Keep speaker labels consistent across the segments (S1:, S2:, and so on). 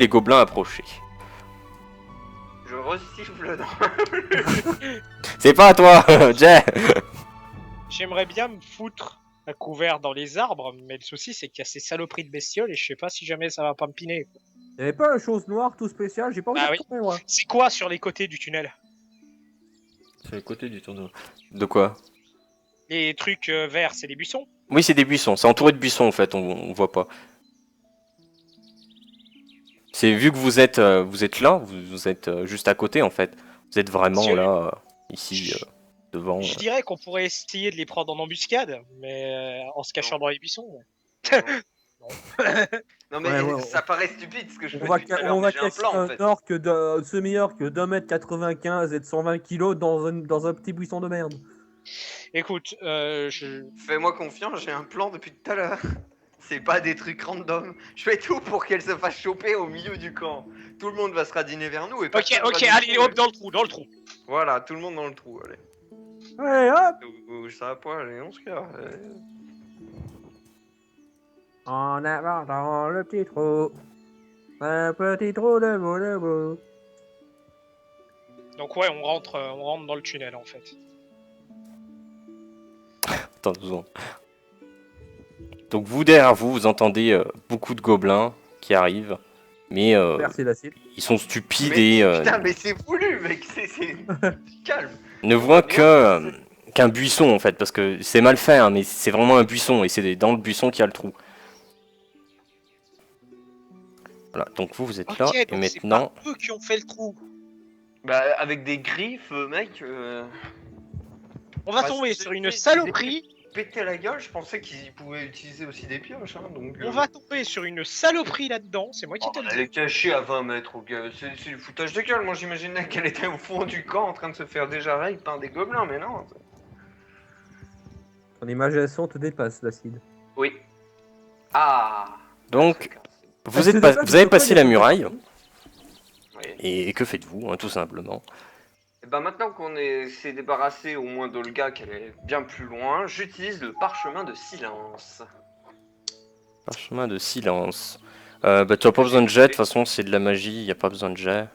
S1: les gobelins approcher.
S2: Je resiffle dans...
S1: C'est pas à toi, Jay.
S3: J'aimerais bien me foutre à couvert dans les arbres, mais le souci c'est qu'il y a ces saloperies de bestioles et je sais pas si jamais ça va pas me piner.
S4: Il y avait pas une chose noire tout spécial, j'ai pas envie
S3: Bah
S4: de
S3: oui.
S4: retourner moi.
S3: C'est quoi sur les côtés du tunnel?
S1: Sur les côtés du tournoi. De quoi?
S3: Les trucs verts, c'est des buissons?
S1: Oui, c'est des buissons. C'est entouré de buissons en fait. On voit pas. C'est vu que vous êtes là, vous êtes juste à côté en fait. Vous êtes vraiment
S3: Monsieur,
S1: là, ici, devant.
S3: Je dirais qu'on pourrait essayer de les prendre en embuscade, mais en se cachant dans les buissons.
S2: Non mais
S4: Ouais,
S2: ça paraît stupide ce que je fais
S4: On va,
S2: depuis tout à l'heure,
S4: on
S2: mais
S4: va
S2: j'ai un
S4: cacher
S2: plan en
S4: un
S2: fait.
S4: orque de semi-orque d'1m95 et de 120 kg dans un petit buisson de merde.
S3: Écoute, je...
S2: Fais-moi confiance, j'ai un plan depuis tout à l'heure. C'est pas des trucs random. Je fais tout pour qu'elle se fasse choper au milieu du camp. Tout le monde va se radiner vers nous et
S3: Ok,
S2: personne
S3: ok,
S2: va nous
S3: allez,
S2: trouver.
S3: hop, dans le trou, dans le trou.
S2: Voilà, tout le monde dans le trou, allez.
S4: Ouais, hop.
S2: Bouge ça à poil et on se casse.
S4: En avant dans le petit trou. Un petit trou de bout.
S3: Donc ouais, on rentre dans le tunnel en fait.
S1: Attends 2 secondes. Donc vous derrière vous, vous entendez beaucoup de gobelins qui arrivent, mais
S4: Merci l'acide.
S1: ils sont stupides
S2: Mais,
S1: et
S2: putain, mais c'est voulu, mec, c'est... Calme.
S1: ne voient que qu'un buisson en fait, parce que c'est mal fait, hein, mais c'est vraiment un buisson et c'est dans le buisson qu'il y a le trou. Voilà, donc vous êtes là
S3: Ok,
S1: et
S3: donc c'est
S1: maintenant.
S3: pas eux qui ont fait le trou.
S2: Bah, avec des griffes, mec...
S3: On va
S2: Bah,
S3: tomber
S2: c'est-
S3: sur une
S2: c'est-
S3: saloperie.
S2: Péter la gueule, je pensais qu'ils pouvaient utiliser aussi des pioches, hein, donc...
S3: On va tomber sur une saloperie là-dedans, c'est moi qui
S2: Oh,
S3: te le
S2: elle
S3: dis.
S2: est cachée à 20 mètres, au gars. C'est du foutage de gueule. Moi, j'imaginais qu'elle était au fond du camp en train de se faire déjà raid par des gobelins, mais non.
S4: Ton imagination te dépasse, l'acide.
S2: Oui. Ah.
S1: Donc
S4: Ah, c'est dommage,
S1: vous avez
S4: je peux
S1: passé
S4: pas
S1: la
S4: les-
S1: muraille
S2: Oui.
S1: et que faites-vous, hein, tout simplement.
S2: Et ben maintenant qu'on s'est débarrassé au moins d'Olga, qu'elle est bien plus loin, j'utilise le parchemin de silence.
S1: Parchemin de silence. Bah tu as pas besoin de jet, de toute façon c'est de la magie, y a pas besoin de jet.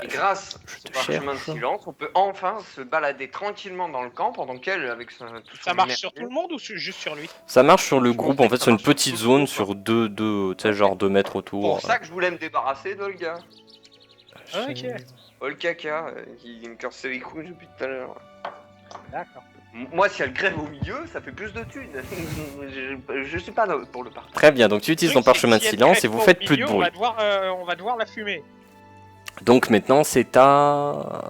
S2: Et grâce
S1: je
S2: à ce
S1: te
S2: parchemin de
S1: cherche.
S2: silence, on peut enfin se balader tranquillement dans le camp pendant qu'elle, avec tout son
S3: Ça marche sur
S2: énergie-
S3: tout le monde ou juste sur lui?
S1: Ça marche sur le
S2: Je
S1: groupe,
S2: pensais
S1: en fait
S2: que ça
S1: sur une
S2: marche sur
S1: petite
S2: tout le
S1: zone,
S2: groupe,
S1: sur tu sais, genre 2 mètres autour.
S2: Pour ça que je voulais me débarrasser d'Olga.
S3: Ok,
S2: Olkaka, qui me casse les couilles depuis tout à l'heure.
S3: d'accord.
S2: Moi, si elle grève au milieu, ça fait plus de thunes. je suis pas pour le partage.
S1: Très bien, donc tu utilises ton parchemin de silence et vous faites plus de
S3: On
S1: bruit.
S3: va devoir la fumer.
S1: Donc maintenant c'est à...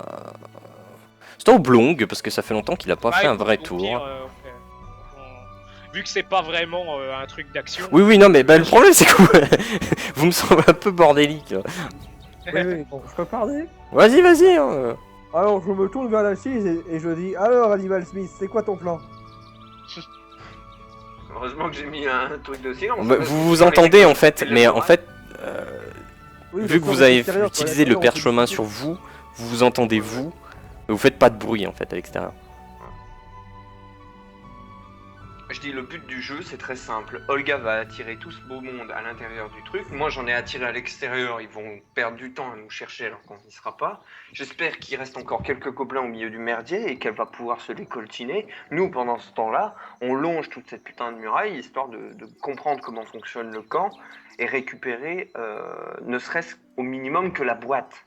S1: C'est à Oblong, parce que ça fait longtemps qu'il a pas
S3: Bah,
S1: fait un
S3: écoute,
S1: vrai
S3: au
S1: tour.
S3: pire, vu que c'est pas vraiment un truc d'action.
S1: Oui, oui, non, mais bah, le problème c'est que vous me semblez un peu bordélique.
S4: Oui, bon, je peux parler.
S1: Vas-y, vas-y. Hein.
S4: Alors, je me tourne vers l'acide et je dis alors, Hannibal Smith, c'est quoi ton plan?
S2: Heureusement que j'ai mis un truc de silence.
S1: Bah, vous vous entendez en fait, mais en fait,
S4: Oui,
S1: vu
S4: le
S1: que
S4: son
S1: vous
S4: est
S1: avez
S4: extérieur,
S1: utilisé
S4: quoi,
S1: le
S4: on peut
S1: perchemin
S4: discuter.
S1: sur vous, vous vous entendez vous, mais vous faites pas de bruit en fait à l'extérieur.
S2: Je dis le but du jeu, c'est très simple. Olga va attirer tout ce beau monde à l'intérieur du truc. Moi, j'en ai attiré à l'extérieur. Ils vont perdre du temps à nous chercher alors qu'on n'y sera pas. J'espère qu'il reste encore quelques gobelins au milieu du merdier et qu'elle va pouvoir se les coltiner. Nous, pendant ce temps-là, on longe toute cette putain de muraille histoire de comprendre comment fonctionne le camp et récupérer ne serait-ce au minimum que la boîte.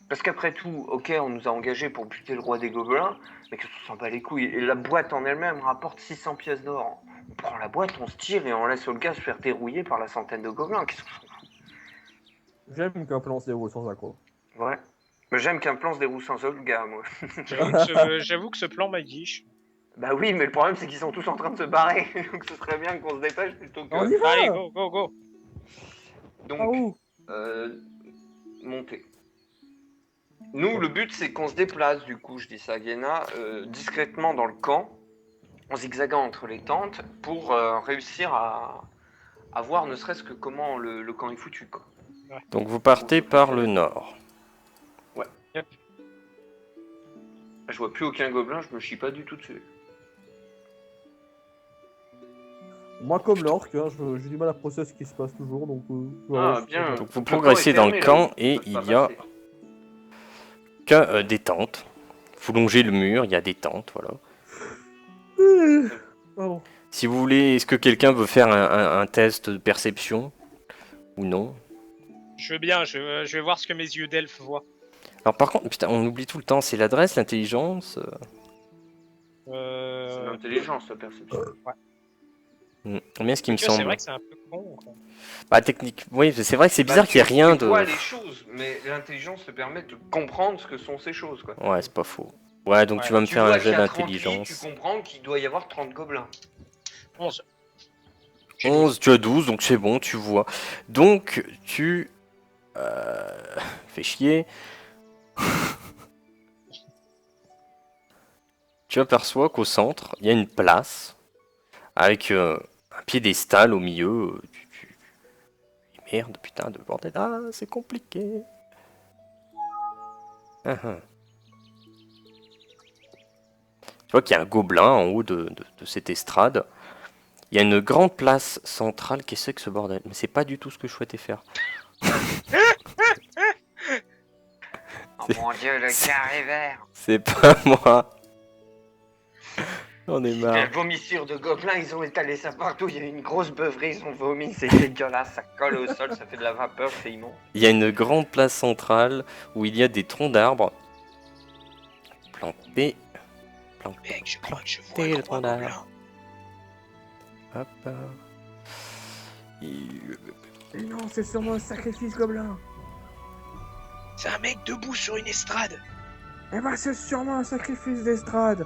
S2: Parce qu'après tout, ok, on nous a engagés pour buter le roi des gobelins, mais que ça s'en bat les couilles. Et la boîte en elle-même rapporte 600 pièces d'or. On prend la boîte, on se tire et on laisse Olga se faire dérouiller par la centaine de gobelins. Qu'est-ce qu'on s'en fout?
S4: J'aime qu'un plan se déroule sans accro.
S2: Ouais. Mais j'aime qu'un plan se déroule sans Olga, moi.
S3: J'avoue que ce plan m'aguiche.
S2: Bah oui, mais le problème c'est qu'ils sont tous en train de se barrer. Donc ce serait bien qu'on se dépêche plutôt que...
S4: On y va.
S3: Allez, go, go, go.
S2: Donc,
S4: Ah, où?
S2: monter. Nous, le but, c'est qu'on se déplace, du coup, je dis ça à Guéna, discrètement dans le camp, en zigzagant entre les tentes, pour réussir à voir ne serait-ce que comment le camp est foutu, quoi.
S1: Donc vous partez par le nord.
S2: Je vois plus aucun gobelin, je me chie pas du tout dessus.
S4: Moi, comme l'orc, hein, j'ai du mal à processer ce qui se passe toujours, donc...
S2: Ah,
S4: voilà, je-
S2: bien.
S1: Donc vous
S2: Le
S1: progressez
S2: camp
S1: dans
S2: est
S1: le
S2: fermé, là,
S1: camp
S2: ils
S1: et
S2: peuvent pas
S1: il y a
S2: passer.
S1: que des tentes. Vous longez le mur, il y a des tentes, voilà.
S4: Pardon.
S1: Si vous voulez, est-ce que quelqu'un veut faire un test de perception ou non?
S3: Je veux bien, je vais voir ce que mes yeux d'elfe voient.
S1: Alors par contre, putain, on oublie tout le temps, c'est l'adresse, l'intelligence.
S2: C'est l'intelligence, la perception.
S1: Combien est-ce qu'il me
S3: Tu vois, c'est
S1: semble?
S3: vrai que c'est un peu con, quoi.
S1: Bah technique, oui, c'est vrai que c'est
S2: Bah,
S1: bizarre qu'il n'y ait rien
S2: Tu vois
S1: de...
S2: les choses, mais l'intelligence te permet de comprendre ce que sont ces choses, quoi.
S1: Ouais, c'est pas faux. Ouais, donc
S3: Ouais.
S1: tu vas me
S2: Tu
S1: faire
S2: vois
S1: un
S2: qu'il
S1: jet
S2: y a 30 lits, tu
S1: d'intelligence.
S2: comprends qu'il doit y avoir 30 gobelins.
S3: 11. J'ai 12.
S1: 11, tu as 12, donc c'est bon, tu vois. Donc, tu... Fais chier. Tu aperçois qu'au centre, il y a une place avec un piédestal au milieu. Merde, putain de bordel. Ah, c'est compliqué. Ah, ah. Tu vois qu'il y a un gobelin en haut de cette estrade. Il y a une grande place centrale. Qu'est-ce que ce bordel? Mais c'est pas du tout ce que je souhaitais faire.
S2: Oh mon dieu, le carré vert.
S1: C'est pas moi. J'en ai marre.
S2: Les vomissures de gobelins, ils ont étalé ça partout. Il y a une grosse beuverie, ils ont vomi, c'est dégueulasse. Ça colle au sol, ça fait de la vapeur, c'est immonde.
S1: Il y a une grande place centrale où il y a des troncs d'arbres plantés.
S3: Mec, je crois que je vois
S1: T'es
S3: un
S1: le
S3: gros
S1: tronc d'arbre.
S3: gobelin.
S1: Hop.
S4: Mais non, c'est sûrement un sacrifice gobelin.
S3: C'est un mec debout sur une estrade.
S4: Eh ben, c'est sûrement un sacrifice d'estrade.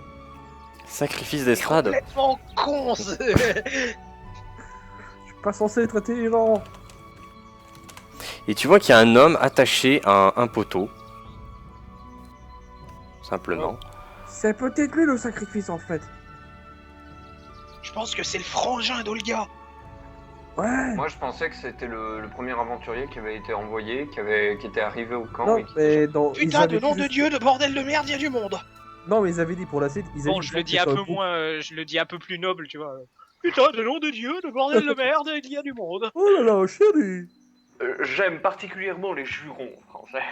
S1: Sacrifice
S3: C'est
S1: d'estrade.
S3: complètement con.
S4: Je suis pas censé être intelligent.
S1: Et tu vois qu'il y a un homme attaché à un poteau. Simplement.
S4: C'est peut-être lui le sacrifice en fait.
S3: Je pense que c'est le frangin d'Olga.
S4: Ouais.
S2: Moi, je pensais que c'était le premier aventurier qui avait été envoyé, qui était arrivé au camp.
S4: Non,
S2: et qui-
S4: mais dans. ils
S3: Putain,
S4: avaient
S3: de nom
S4: dit
S3: de
S4: juste-
S3: Dieu, de bordel de merde, il y a du monde.
S4: Non, mais ils avaient dit pour la suite. Ils avaient
S3: Bon,
S4: dit
S3: je le
S4: que
S3: dis un
S4: c'était
S3: peu
S4: groupe.
S3: moins, je le dis un peu plus noble, tu vois. Putain, de nom de Dieu, de bordel de merde, il y a du monde.
S4: Oh là là, chérie.
S2: J'aime particulièrement les jurons français.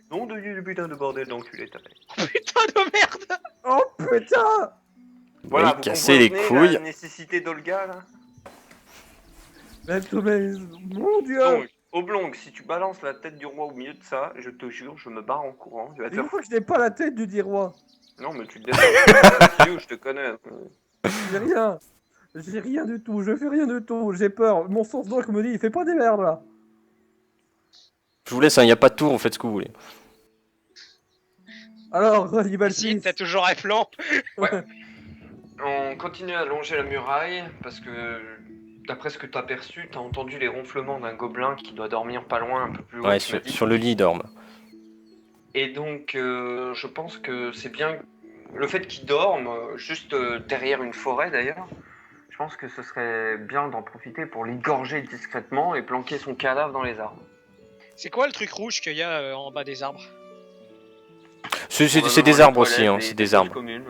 S2: Nom de Dieu, putain de bordel d'enculé, t'as fait.
S3: Putain de merde.
S4: Oh putain.
S2: Voilà,
S1: Oui,
S2: vous
S1: casser les
S2: comprenez
S1: couilles.
S2: la nécessité d'Olga, là.
S4: Mais mon dieu.
S2: Donc, Oblong, si tu balances la tête du roi au milieu de ça, je te jure, je me barre en courant. Tu vas te
S4: Une
S2: faire...
S4: fois que je n'ai pas la tête du dit roi.
S2: Non, mais tu te démerdes. Je te connais.
S4: J'ai rien. J'ai rien du tout. Je fais rien du tout. J'ai peur. Mon sens d'orque me dit, il fait pas des merdes là.
S1: Je vous laisse, il n'y a pas de tour, vous faites ce que vous voulez.
S4: Alors, Rival
S3: Si,
S4: 6.
S3: t'as toujours un flanc.
S2: On continue à longer la muraille parce que, d'après ce que t'as perçu, t'as entendu les ronflements d'un gobelin qui doit dormir pas loin, un peu plus haut.
S1: Ouais,
S2: tu m'as dit.
S1: sur le lit, il dorme.
S2: Et donc, je pense que c'est bien le fait qu'il dorme juste derrière une forêt d'ailleurs. Je pense que ce serait bien d'en profiter pour l'égorger discrètement et planquer son cadavre dans les arbres.
S3: C'est quoi le truc rouge qu'il y a en bas des arbres?
S1: C'est
S2: Probablement
S1: des
S2: les
S1: arbres aussi,
S2: toilettes,
S1: hein,
S2: les
S1: c'est des
S2: fosses
S1: arbres.
S2: communes.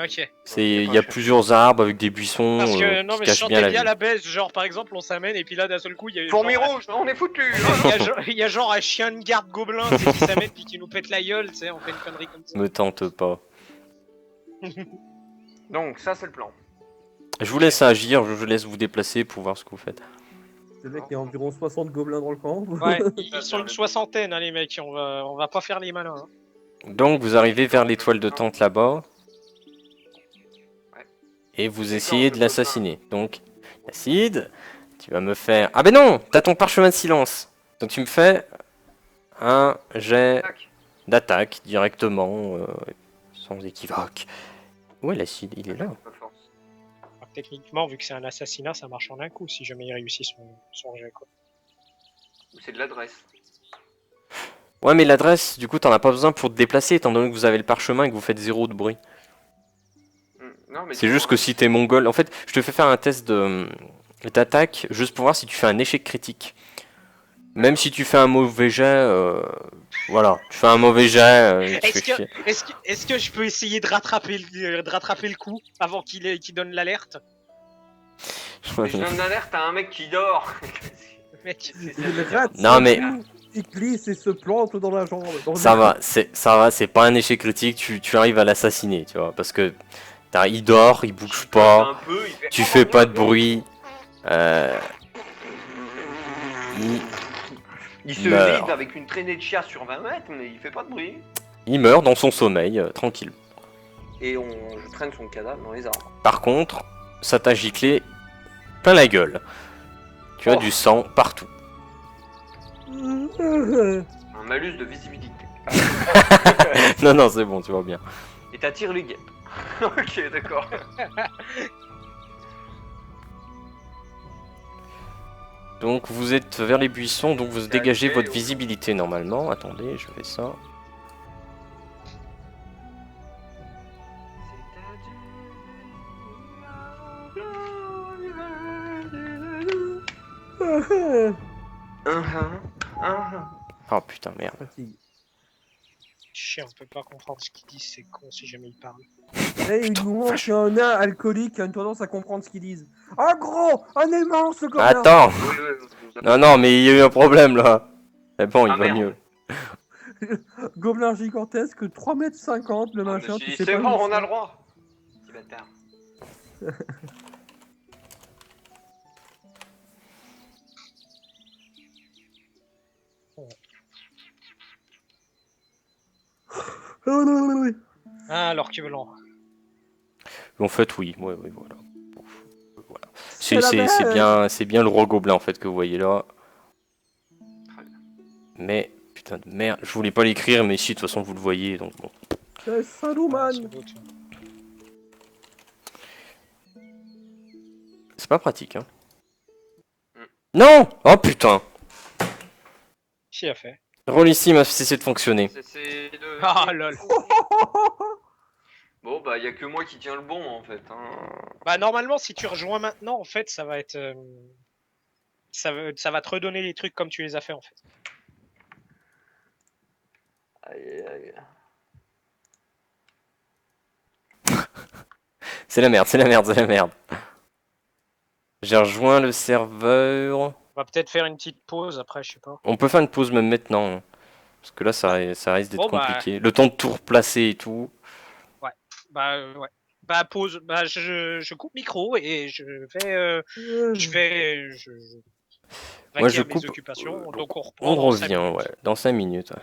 S3: Ok.
S1: Il y a plusieurs arbres avec des buissons
S3: Parce que non,
S1: qui
S3: mais je
S1: cachent
S3: sentais
S1: bien la
S3: bien
S1: vie.
S3: la baisse. Genre, par exemple, on s'amène et puis là, d'un seul coup, il y a
S2: Fourmi
S3: genre,
S2: rouge, on est foutu.
S3: il y a genre un chien de garde gobelin tu sais, qui s'amène puis qui nous pète la gueule, tu sais, on fait une connerie comme ça.
S1: Me tente pas.
S2: Donc ça c'est le plan.
S1: Je vous laisse agir, je vous laisse vous déplacer pour voir ce que vous faites.
S4: C'est vrai qu'il y a environ 60 gobelins dans le camp.
S3: Ouais, ils sont une soixantaine, hein, les mecs. On va pas faire les malins. Hein.
S1: Donc vous arrivez vers l'étoile de tente là-bas. Et vous essayez de l'assassiner. Donc, Acide, tu vas me faire... Ah ben non, t'as ton parchemin de silence. Donc tu me fais un jet
S2: Tac.
S1: d'attaque directement, sans équivoque. Où est l'acide? Il est là.
S2: Pas force.
S3: Alors, techniquement, vu que c'est un assassinat, ça marche en un coup si jamais il réussit son jet. Quoi.
S2: Ou c'est de l'adresse.
S1: Ouais, mais l'adresse, du coup, t'en as pas besoin pour te déplacer, étant donné que vous avez le parchemin et que vous faites 0 de bruit.
S2: Non, mais
S1: C'est juste que si t'es mongol... En fait, je te fais faire un test d'attaque, juste pour voir si tu fais un échec critique. Même si tu fais un mauvais jet, voilà, tu fais un mauvais jet, tu fais chier.
S3: Est-ce que je peux essayer de rattraper le coup avant qu'il donne l'alerte?
S2: Mais je donne l'alerte à un mec qui dort.
S3: Le mec,
S4: Il rate
S1: Non,
S4: son
S1: mais-
S4: coup, il glisse et se plante dans la jambe.
S1: Ça va, c'est pas un échec critique, tu arrives à l'assassiner, tu vois, parce que il dort, il bouge
S2: Il
S1: pas,
S2: un peu, il fait
S1: tu
S2: oh,
S1: fais pas de
S2: oh, oh.
S1: bruit,
S2: Il se
S1: meurt.
S2: vide avec une traînée de chiasse sur 20 mètres, mais il fait pas de bruit.
S1: Il meurt dans son sommeil, tranquille.
S2: Et je traîne son cadavre dans les arbres.
S1: Par contre, ça t'a giclé plein la gueule. Tu as
S2: Oh.
S1: du sang partout.
S2: Un malus de visibilité.
S1: Non, non, c'est bon, tu vois bien.
S2: Et t'attires les guêpes. Ok, d'accord.
S1: Donc vous êtes vers les buissons, donc vous dégagez
S2: ok,
S1: votre
S2: ok.
S1: visibilité normalement. Attendez, je fais ça. Oh putain, merde.
S3: chien, on peut pas comprendre ce qu'ils disent, c'est con si jamais ils parlent.
S4: Et il nous manque un nain alcoolique qui a une tendance à comprendre ce qu'ils disent. Un gros, un immense gobelin.
S1: Attends.
S2: Oui.
S1: Non, non, mais il y a eu un problème là. Mais bon, il
S2: Ah,
S1: va
S2: merde.
S1: mieux.
S4: Gobelin gigantesque, 3,50 m le
S2: Ah,
S4: machin.
S2: mais
S4: tu sais
S2: c'est
S4: pas
S2: bon,
S4: où
S2: on a
S4: c'est.
S2: le droit. Petit bâtard.
S3: Ah, l'orque blanc.
S1: En fait, oui, ouais, ouais, voilà. Voilà.
S4: C'est la
S1: C'est bien le roi gobelin en fait que vous voyez là.
S2: Très bien.
S1: Mais putain de merde, je voulais pas l'écrire, mais si de toute façon vous le voyez, donc bon.
S4: C'est Saruman.
S3: Sans doute.
S1: C'est pas pratique, hein. Non! Oh putain!
S3: Qui a fait?
S1: Rollissime a cessé de fonctionner.
S2: C'est de...
S3: Ah lol.
S2: Bon, bah, y a que moi qui tiens le bon, en fait. Hein.
S3: Bah normalement si tu rejoins maintenant en fait ça va être ça va te redonner les trucs comme tu les as fait en fait.
S2: Aïe, aïe.
S1: C'est la merde, c'est la merde, c'est la merde. J'ai rejoint le serveur.
S3: On va peut-être faire une petite pause après, je sais pas.
S1: On peut faire une pause même maintenant, hein. Parce que là ça risque d'être
S3: Bon, bah.
S1: compliqué. Le temps de tout replacer et tout.
S3: Bah ouais. Bah pause. Bah je coupe micro et je vais
S1: Moi, je
S3: vaquer à mes
S1: coupe-
S3: occupations. Donc on reprend
S1: On
S3: dans 5
S1: revient,
S3: minutes.
S1: ouais, dans 5 minutes. Ouais.